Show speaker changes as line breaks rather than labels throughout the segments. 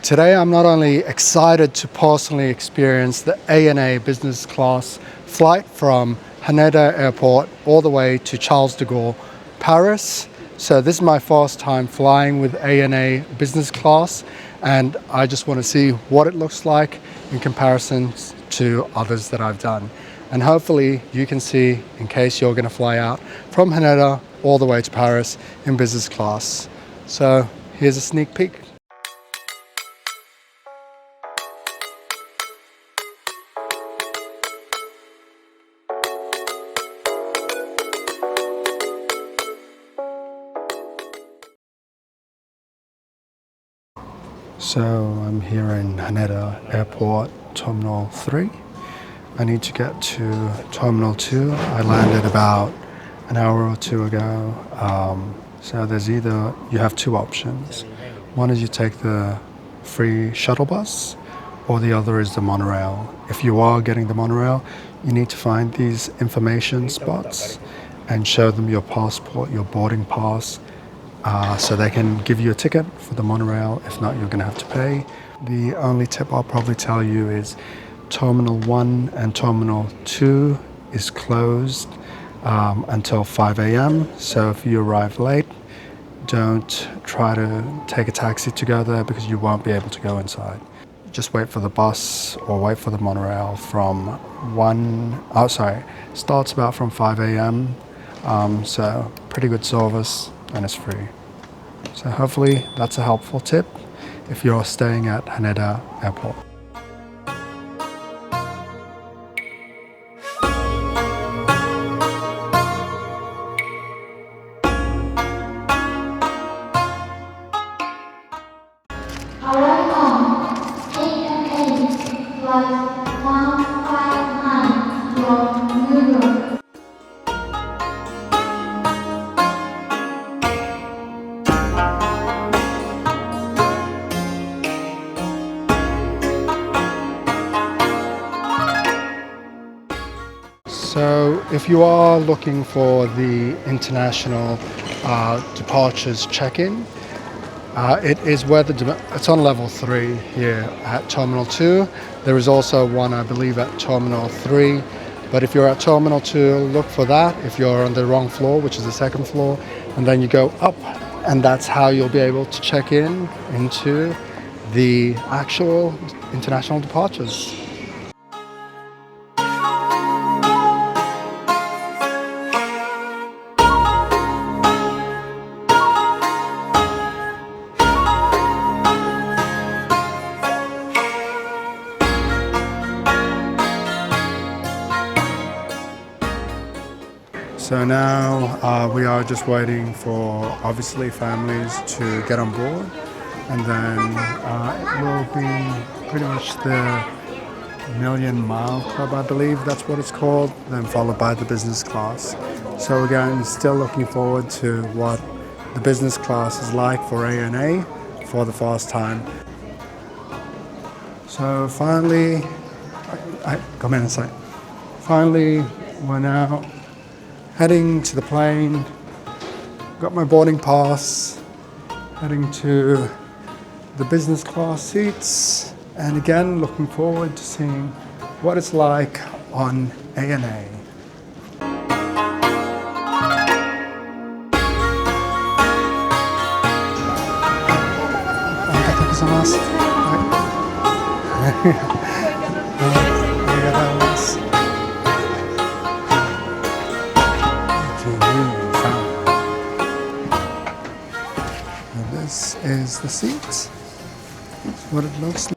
Today I'm not only excited to personally experience the ANA business class flight from Haneda Airport all the way to Charles de Gaulle, Paris. So this is my first time flying with ANA business class, and I just want to see what it looks like in comparison to others that I've done. And hopefully you can see, in case you're going to fly out from Haneda all the way to Paris in business class. So here's a sneak peek. So I'm here in Haneda Airport, Terminal 3. I need to get to Terminal 2. I landed about an hour or two ago. So you have two options. One is you take the free shuttle bus, or the other is the monorail. If you are getting the monorail, you need to find these information spots and show them your passport, your boarding pass, so they can give you a ticket for the monorail. If not, you're going to have to pay. The only tip I'll probably tell you is Terminal 1 and Terminal 2 is closed until 5 a.m. So if you arrive late, don't try to take a taxi to go there because you won't be able to go inside. Just wait for the bus or wait for the monorail starts about from 5 a.m. So pretty good service, and it's free. So hopefully that's a helpful tip if you're staying at Haneda Airport. So if you are looking for the international departures check-in, it's on level 3 here at Terminal 2. There is also one, I believe, at Terminal 3. But if you're at Terminal 2, look for that. If you're on the wrong floor, which is the second floor, and then you go up, and that's how you'll be able to check in into the actual international departures. So now we are just waiting for, obviously, families to get on board, and then it will be pretty much the Million Mile Club, I believe that's what it's called, then followed by the business class. So again, still looking forward to what the business class is like for ANA for the first time. So finally, come in a sec. Finally, we're now heading to the plane. Got my boarding pass, heading to the business class seats, and again looking forward to seeing what it's like on ANA. This is the seat. That's what it looks like.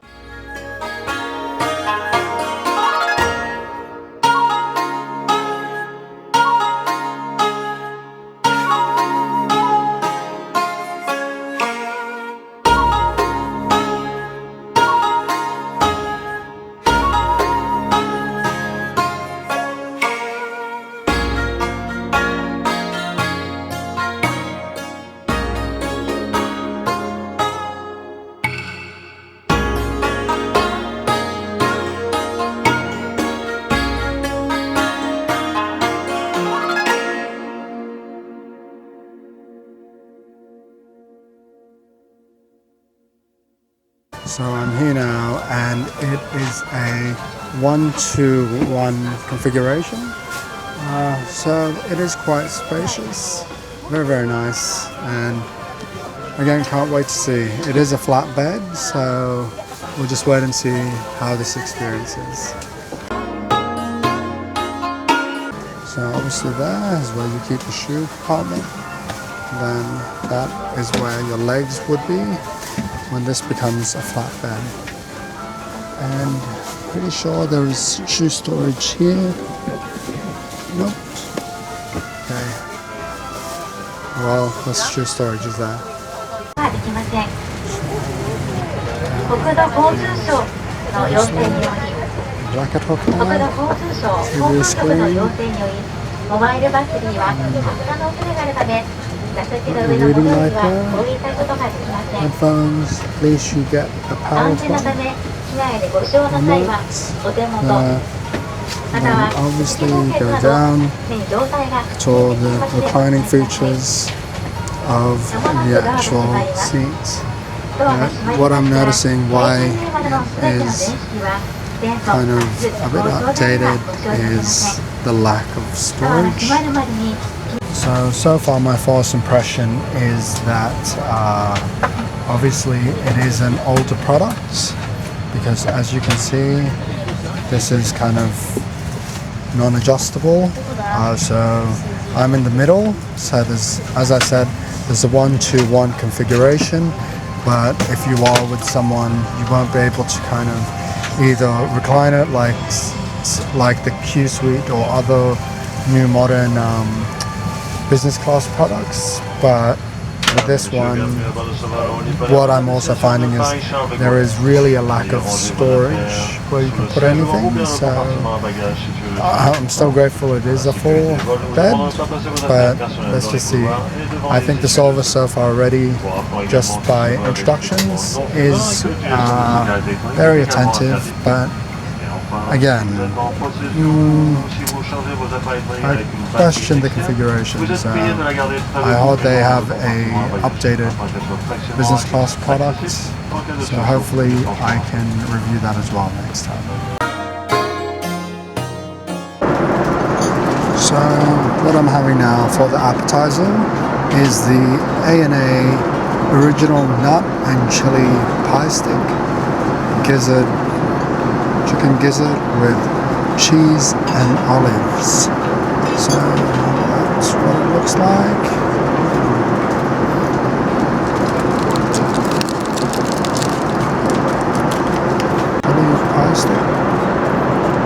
So I'm here now, and it is a 1-to-1 configuration. So it is quite spacious, very nice, and again, can't wait to see. It is a flat bed, so we'll just wait and see how this experience is. So obviously there is where you keep the shoe compartment. Then that is where your legs would be when this becomes a flat bed. And pretty sure there is shoe storage here. Nope. Okay. Well, the shoe storage is there. Jacket hook on, TV screen, reading light there, headphones, at least you get a power plug, notes, and then obviously go down to all the reclining features of the actual seats. What I'm noticing why is kind of a bit outdated is the lack of storage. So far my first impression is that obviously it is an older product, because as you can see this is kind of non-adjustable. So I'm in the middle, so there's, as I said, there's a 1-to-1 configuration, but if you are with someone you won't be able to kind of either recline it like the Q Suite or other new modern business class products, but with this one, what I'm also finding is there is really a lack of storage where you can put anything. So I'm still grateful it is a full bed, but let's just see. I think the Solver so far already, just by introductions, is very attentive, but again, I question the configuration, so I hope they have a updated business class product, so hopefully I can review that as well next time. So what I'm having now for the appetizer is the A&A original nut and chili pie stick, gizzard, chicken gizzard with cheese and olives. So that's what it looks like. Olive pie stick.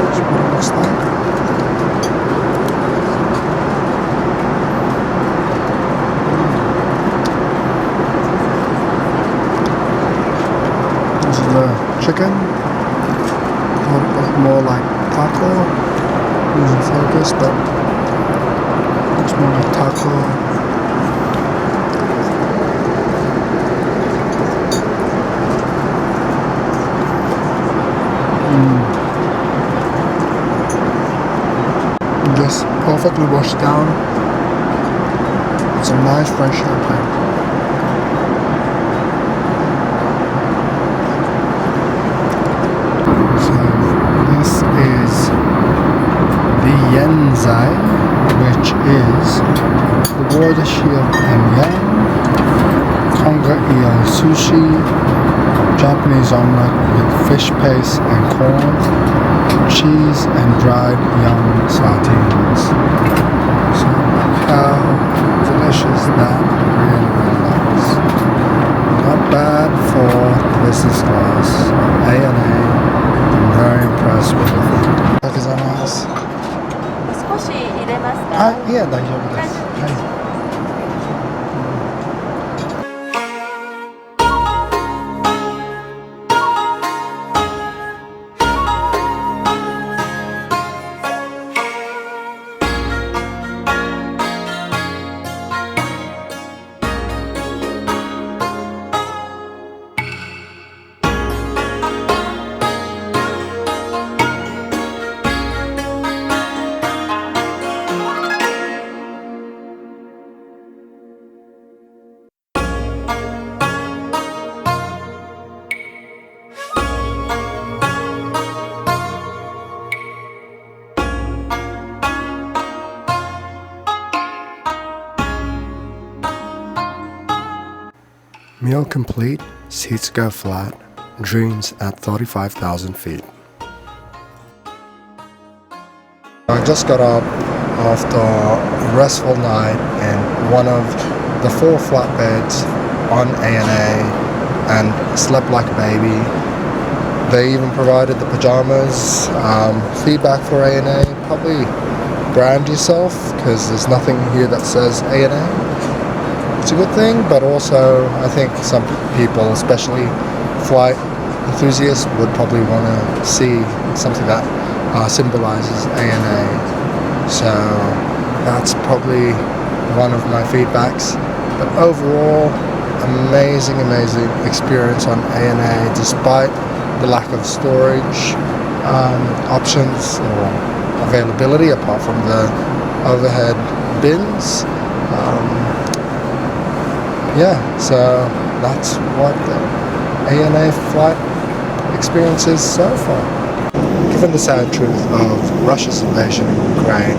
That's what it looks like. This is the chicken. More like taco, losing focus, but looks more like taco. Just perfectly washed down. It's a nice fresh champagne. Yenzai, which is the water shield and yen, Tonga eel sushi, Japanese omelette with fish paste and corn, cheese and dried young sardines. So how delicious that really looks. Not bad for business class. A&A, I'm very impressed with the food. Appetizers.
少し入れますか？
あ、いや大丈夫です。はい。Meal complete, seats go flat, dreams at 35,000 feet. I just got up after a restful night in one of the 4 flatbeds on ANA and slept like a baby. They even provided the pajamas. Feedback for ANA, probably brand yourself, because there's nothing here that says ANA. It's a good thing, but also I think some people, especially flight enthusiasts, would probably want to see something that symbolizes ANA. So that's probably one of my feedbacks. But overall, amazing experience on ANA, despite the lack of storage options or availability apart from the overhead bins. So that's what the ANA flight experience is so far. Given the sad truth of Russia's invasion of Ukraine,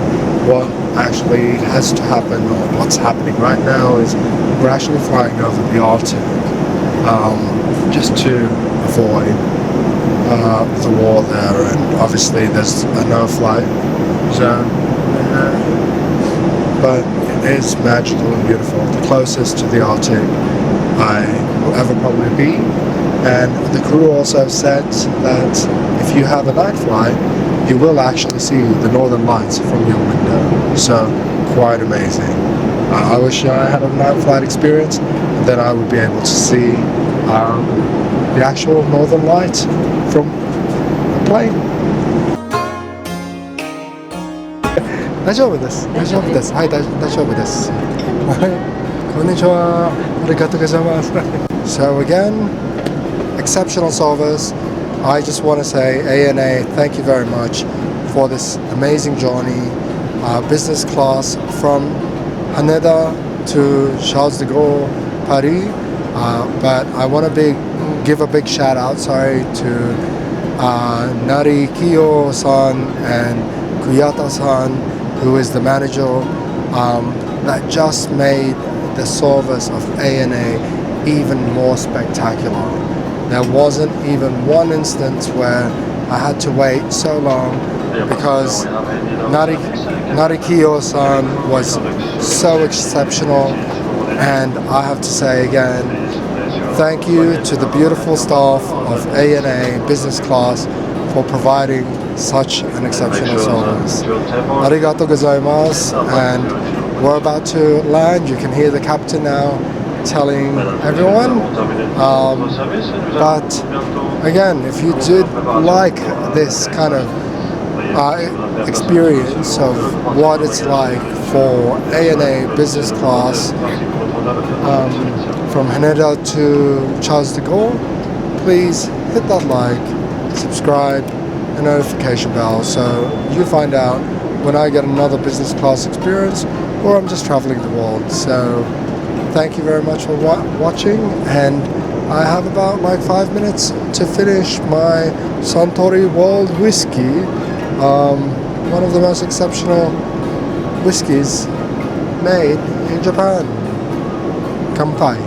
what actually has to happen, or what's happening right now, is we're actually flying over the Arctic just to avoid the war there, and obviously there's a no-flight zone there, but it is magical and beautiful, the closest to the Arctic I will ever probably be. And the crew also said that if you have a night flight, you will actually see the northern lights from your window, so quite amazing. I wish I had a night flight experience, and then I would be able to see the actual northern lights from the plane. 大丈夫です。大丈夫です。はい、大丈夫です。はい、こんにちは。ありがとうございます。So again, exceptional service. I just want to say ANA, thank you very much for this amazing journey. Business class from Haneda to Charles de Gaulle, Paris. But I want to give a big shout out, to Nari Kiyo-san and Kuyata-san, who is the manager, that just made the service of ANA even more spectacular. There wasn't even one instance where I had to wait so long, because Nari Kiyo-san was so exceptional. And I have to say again, thank you to the beautiful staff of ANA Business Class for providing such an exceptional service. Arigatou gozaimasu. And we're about to land. You can hear the captain now telling everyone. But again, if you did like this kind of experience of what it's like for ANA Business Class from Haneda to Charles de Gaulle, please hit that like, subscribe, and notification bell so you find out when I get another business class experience or I'm just traveling the world. So thank you very much for watching, and I have about 5 minutes to finish my Suntory World Whiskey, one of the most exceptional whiskeys made in Japan. Kanpai.